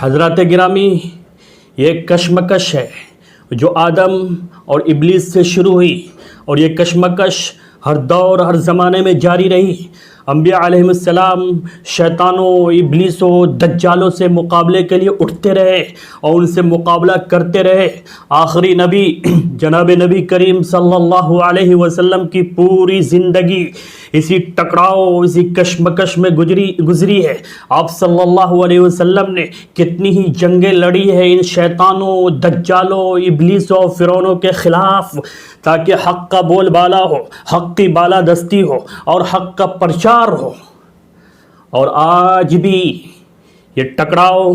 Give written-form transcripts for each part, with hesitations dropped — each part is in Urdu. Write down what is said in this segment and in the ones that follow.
حضرات گرامی، یہ کشمکش ہے جو آدم اور ابلیس سے شروع ہوئی، اور یہ کشمکش ہر دور ہر زمانے میں جاری رہی۔ انبیاء علیہ السلام شیطانوں، ابلیسوں، دجالوں سے مقابلے کے لیے اٹھتے رہے اور ان سے مقابلہ کرتے رہے۔ آخری نبی جناب نبی کریم صلی اللہ علیہ وسلم کی پوری زندگی اسی ٹکراؤ، اسی کشمکش میں گزری ہے۔ آپ صلی اللہ علیہ وسلم نے کتنی ہی جنگیں لڑی ہیں ان شیطانوں، دجالوں، ابلیسوں، فرعونوں کے خلاف، تاکہ حق کا بول بالا ہو، حق کی بالادستی ہو اور حق کا پرچار ہو۔ اور آج بھی یہ ٹکراؤ،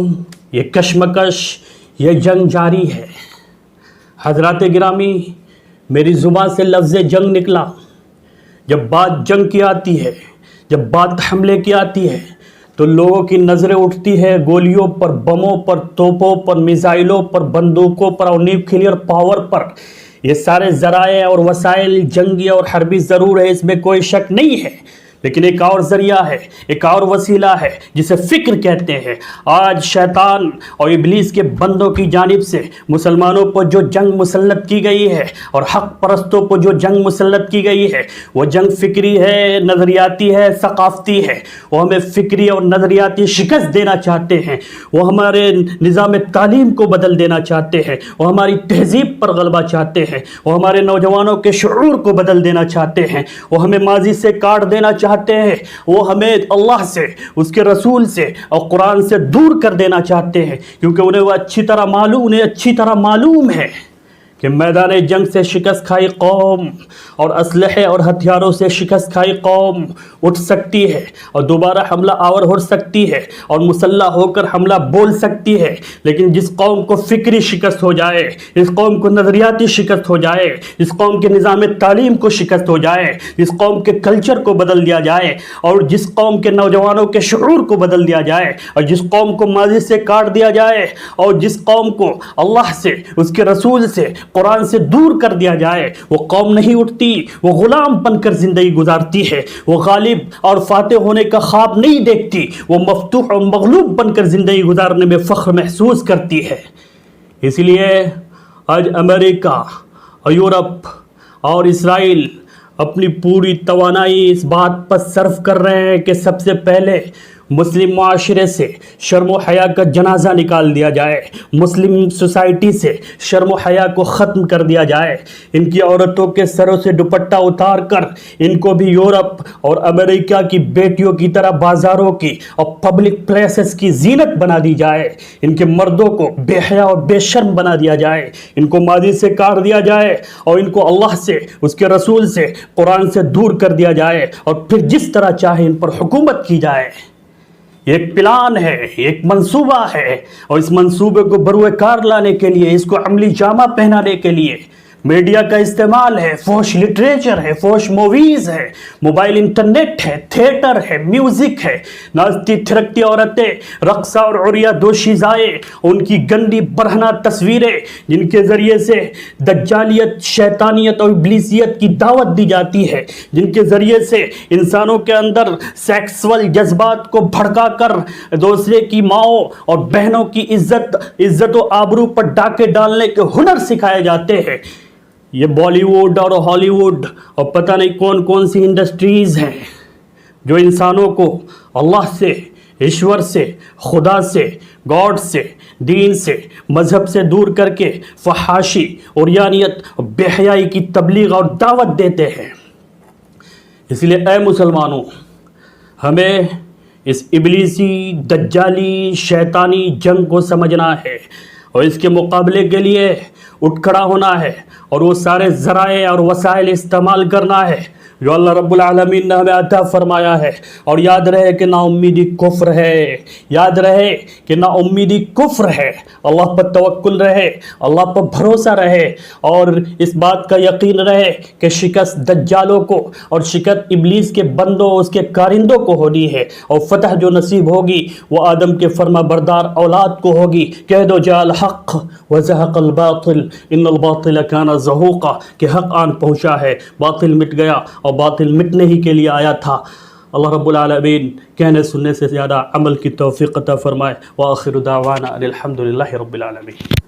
یہ کشمکش، یہ جنگ جاری ہے۔ حضرات گرامی، میری زبان سے لفظ جنگ نکلا۔ جب بات جنگ کی آتی ہے، جب بات حملے کی آتی ہے، تو لوگوں کی نظریں اٹھتی ہے گولیوں پر، بموں پر، توپوں پر، میزائلوں پر، بندوقوں پر اور نیوکلیئر پاور پر۔ یہ سارے ذرائع اور وسائل جنگی اور حربی ضرور ہے، اس میں کوئی شک نہیں ہے، لیکن ایک اور ذریعہ ہے، ایک اور وسیلہ ہے جسے فکر کہتے ہیں۔ آج شیطان اور ابلیس کے بندوں کی جانب سے مسلمانوں پر جو جنگ مسلط کی گئی ہے اور حق پرستوں پر جو جنگ مسلط کی گئی ہے، وہ جنگ فکری ہے، نظریاتی ہے، ثقافتی ہے۔ وہ ہمیں فکری اور نظریاتی شکست دینا چاہتے ہیں، وہ ہمارے نظام تعلیم کو بدل دینا چاہتے ہیں، وہ ہماری تہذیب پر غلبہ چاہتے ہیں، وہ ہمارے نوجوانوں کے شعور کو بدل دینا چاہتے ہیں، وہ ہمیں ماضی سے کاٹ دینا چاہتے ہیں، وہ ہمیں اللہ سے، اس کے رسول سے اور قرآن سے دور کر دینا چاہتے ہیں، کیونکہ انہیں اچھی طرح معلوم ہے کہ میدان جنگ سے شکست کھائی قوم اور اسلحے اور ہتھیاروں سے شکست کھائی قوم اٹھ سکتی ہے اور دوبارہ حملہ آور ہو سکتی ہے اور مسلح ہو کر حملہ بول سکتی ہے، لیکن جس قوم کو فکری شکست ہو جائے، جس قوم کو نظریاتی شکست ہو جائے، جس قوم کے نظام تعلیم کو شکست ہو جائے، جس قوم کے کلچر کو بدل دیا جائے اور جس قوم کے نوجوانوں کے شعور کو بدل دیا جائے اور جس قوم کو ماضی سے کاٹ دیا جائے اور جس قوم کو اللہ سے، اس کے رسول سے، قرآن سے دور کر دیا جائے، وہ قوم نہیں اٹھتی، وہ غلام بن کر زندگی گزارتی ہے، وہ غالب اور فاتح ہونے کا خواب نہیں دیکھتی، وہ مفتوح اور مغلوب بن کر زندگی گزارنے میں فخر محسوس کرتی ہے۔ اس لیے آج امریکہ اور یورپ اور اسرائیل اپنی پوری توانائی اس بات پر صرف کر رہے ہیں کہ سب سے پہلے مسلم معاشرے سے شرم و حیا کا جنازہ نکال دیا جائے، مسلم سوسائٹی سے شرم و حیا کو ختم کر دیا جائے، ان کی عورتوں کے سروں سے دوپٹہ اتار کر ان کو بھی یورپ اور امریکہ کی بیٹیوں کی طرح بازاروں کی اور پبلک پلیسز کی زینت بنا دی جائے، ان کے مردوں کو بے حیا اور بے شرم بنا دیا جائے، ان کو ماضی سے کاٹ دیا جائے اور ان کو اللہ سے، اس کے رسول سے، قرآن سے دور کر دیا جائے اور پھر جس طرح چاہے ان پر حکومت کی جائے۔ یہ ایک پلان ہے، ایک منصوبہ ہے، اور اس منصوبے کو بروئے کار لانے کے لیے، اس کو عملی جامہ پہنانے کے لیے میڈیا کا استعمال ہے، فحش لٹریچر ہے، فحش موویز ہے، موبائل انٹرنیٹ ہے، تھیٹر ہے، میوزک ہے، ناچتی تھرکتی عورتیں، رقصہ اور عریہ دوشیزائیں، ان کی گندی برہنہ تصویریں جن کے ذریعے سے دجالیت، شیطانیت اور ابلیسیت کی دعوت دی جاتی ہے، جن کے ذریعے سے انسانوں کے اندر سیکسول جذبات کو بھڑکا کر دوسرے کی ماؤں اور بہنوں کی عزت و آبرو پر ڈاکے ڈالنے کے ہنر سکھائے جاتے ہیں۔ یہ بالی ووڈ اور ہالی ووڈ اور پتہ نہیں کون کون سی انڈسٹریز ہیں جو انسانوں کو اللہ سے، ایشور سے، خدا سے، گاڈ سے، دین سے، مذہب سے دور کر کے فحاشی، عریانیت اور بے حیائی کی تبلیغ اور دعوت دیتے ہیں۔ اس لیے اے مسلمانوں، ہمیں اس ابلیسی، دجالی، شیطانی جنگ کو سمجھنا ہے اور اس کے مقابلے کے لیے اٹھ کھڑا ہونا ہے اور وہ سارے ذرائع اور وسائل استعمال کرنا ہے جو اللہ رب العالمین نے ہمیں عطا فرمایا ہے۔ اور یاد رہے کہ نا امیدی کفر ہے، یاد رہے کہ نا امیدی کفر ہے، اللہ پر توکل رہے، اللہ پر بھروسہ رہے اور اس بات کا یقین رہے کہ شکست دجالوں کو اور شکست ابلیس کے بندوں، اس کے کارندوں کو ہونی ہے، اور فتح جو نصیب ہوگی وہ آدم کے فرما بردار اولاد کو ہوگی۔ کہہ دو جاء الحق وزہق الباطل ان الباطل کان زہوقا، کہ حق آن پہنچا ہے، باطل مٹ گیا اور باطل مٹنے ہی کے لیے آیا تھا۔ اللہ رب العالمین کہنے سننے سے زیادہ عمل کی توفیق عطا فرمائے. وآخر دعوانا ان الحمد للہ رب العالمین.